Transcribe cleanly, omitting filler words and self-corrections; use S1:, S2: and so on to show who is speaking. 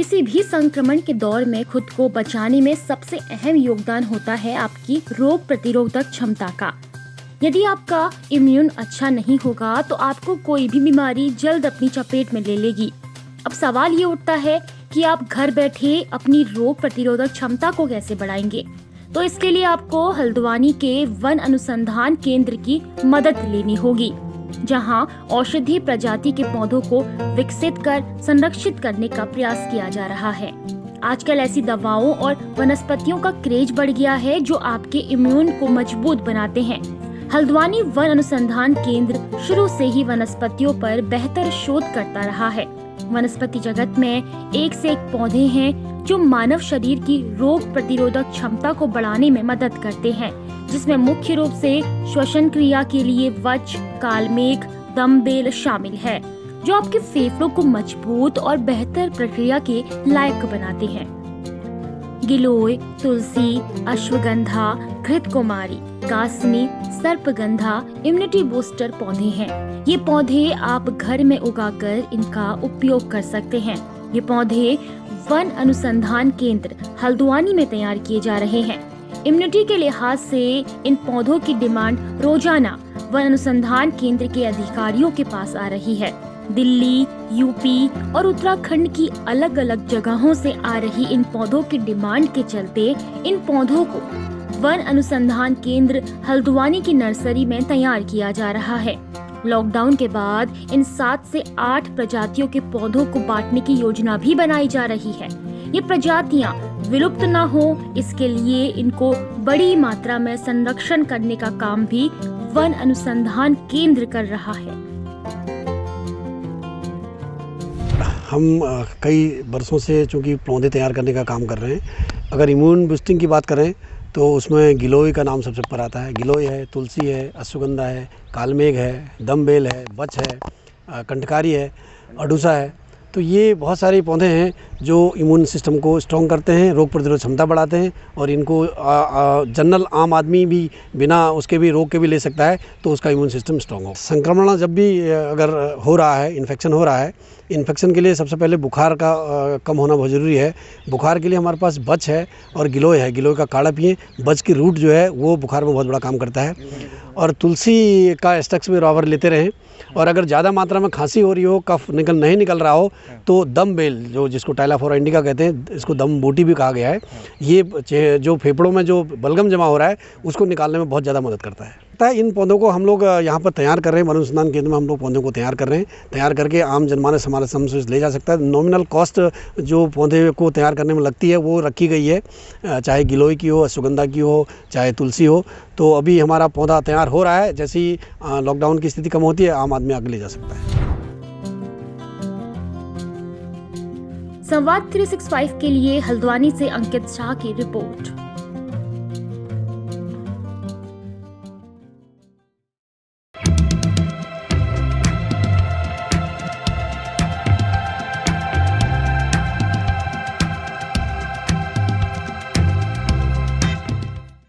S1: किसी भी संक्रमण के दौर में खुद को बचाने में सबसे अहम योगदान होता है आपकी रोग प्रतिरोधक क्षमता का। यदि आपका इम्यून अच्छा नहीं होगा तो आपको कोई भी बीमारी जल्द अपनी चपेट में ले लेगी। अब सवाल ये उठता है कि आप घर बैठे अपनी रोग प्रतिरोधक क्षमता को कैसे बढ़ाएंगे। तो इसके लिए आपको हल्द्वानी के वन अनुसंधान केंद्र की मदद लेनी होगी, जहां औषधीय प्रजाति के पौधों को विकसित कर संरक्षित करने का प्रयास किया जा रहा है। आजकल ऐसी दवाओं और वनस्पतियों का क्रेज बढ़ गया है जो आपके इम्यून को मजबूत बनाते हैं। हल्द्वानी वन अनुसंधान केंद्र शुरू से ही वनस्पतियों पर बेहतर शोध करता रहा है। वनस्पति जगत में एक से एक पौधे हैं जो मानव शरीर की रोग प्रतिरोधक क्षमता को बढ़ाने में मदद करते हैं, जिसमें मुख्य रूप से श्वसन क्रिया के लिए वच, कालमेघ, दमबेल शामिल है, जो आपके फेफड़ों को मजबूत और बेहतर प्रक्रिया के लायक बनाते हैं। गिलोय, तुलसी, अश्वगंधा, घृतकुमारी, कासनी, सर्पगंधा इम्यूनिटी बूस्टर पौधे हैं। ये पौधे आप घर में उगाकर इनका उपयोग कर सकते हैं। ये पौधे वन अनुसंधान केंद्र हल्द्वानी में तैयार किए जा रहे हैं। इम्यूनिटी के लिहाज से इन पौधों की डिमांड रोजाना वन अनुसंधान केंद्र के अधिकारियों के पास आ रही है। दिल्ली, यूपी और उत्तराखंड की अलग अलग जगहों से आ रही इन पौधों की डिमांड के चलते इन पौधों को वन अनुसंधान केंद्र हल्द्वानी की नर्सरी में तैयार किया जा रहा है। लॉकडाउन के बाद इन 7 से 8 प्रजातियों के पौधों को बांटने की योजना भी बनाई जा रही है। ये प्रजातियां विलुप्त न हो, इसके लिए इनको बड़ी मात्रा में संरक्षण करने का काम भी वन अनुसंधान केंद्र कर रहा है।
S2: हम कई वर्षों से चूँकि पौधे तैयार करने का काम कर रहे हैं। अगर इम्यून बूस्टिंग की बात करें तो उसमें गिलोय का नाम सबसे ऊपर आता है। गिलोय है, तुलसी है, अश्वगंधा है, कालमेघ है, दमबेल है, वच है, कंटकारी है, अडूसा है। तो ये बहुत सारे पौधे हैं जो इम्यून सिस्टम को स्ट्रॉन्ग करते हैं, रोग प्रतिरोधक क्षमता बढ़ाते हैं और इनको जनरल आम आदमी भी बिना उसके भी रोग के भी ले सकता है, तो उसका इम्यून सिस्टम स्ट्रॉन्ग हो। संक्रमण जब भी अगर हो रहा है, इन्फेक्शन हो रहा है, इन्फेक्शन के लिए सबसे पहले बुखार का कम होना बहुत ज़रूरी है। बुखार के लिए हमारे पास वच है और गिलोय है। गिलोय का काढ़ा पिए। वच की रूट जो है वो बुखार में बहुत बड़ा काम करता है। और तुलसी का एक्सट्रैक्ट भी बराबर लेते रहें। और अगर ज़्यादा मात्रा में खांसी हो रही हो, कफ नहीं निकल रहा हो, तो दमबेल जो जिसको टाइलाफोरा इंडिका कहते हैं, इसको दम बूटी भी कहा गया है, ये जो फेफड़ों में जो बलगम जमा हो रहा है उसको निकालने में बहुत ज़्यादा मदद करता है। इन पौधों को हम लोग यहाँ पर तैयार कर रहे हैं। वन अनुसंधान केंद्र में हम लोग पौधों को तैयार कर रहे हैं। तैयार करके आम जनमानस हमारे समझ ले जा सकता है। नॉमिनल कॉस्ट जो पौधे को तैयार करने में लगती है वो रखी गई है, चाहे गिलोय की हो, अश्वगंधा की हो, चाहे तुलसी हो। तो अभी हमारा पौधा तैयार हो रहा है। जैसे ही लॉकडाउन की स्थिति कम होती है, आम आदमी आगे ले जा सकता है।
S1: संवाद 365 के लिए हल्द्वानी से अंकित शाह की रिपोर्ट।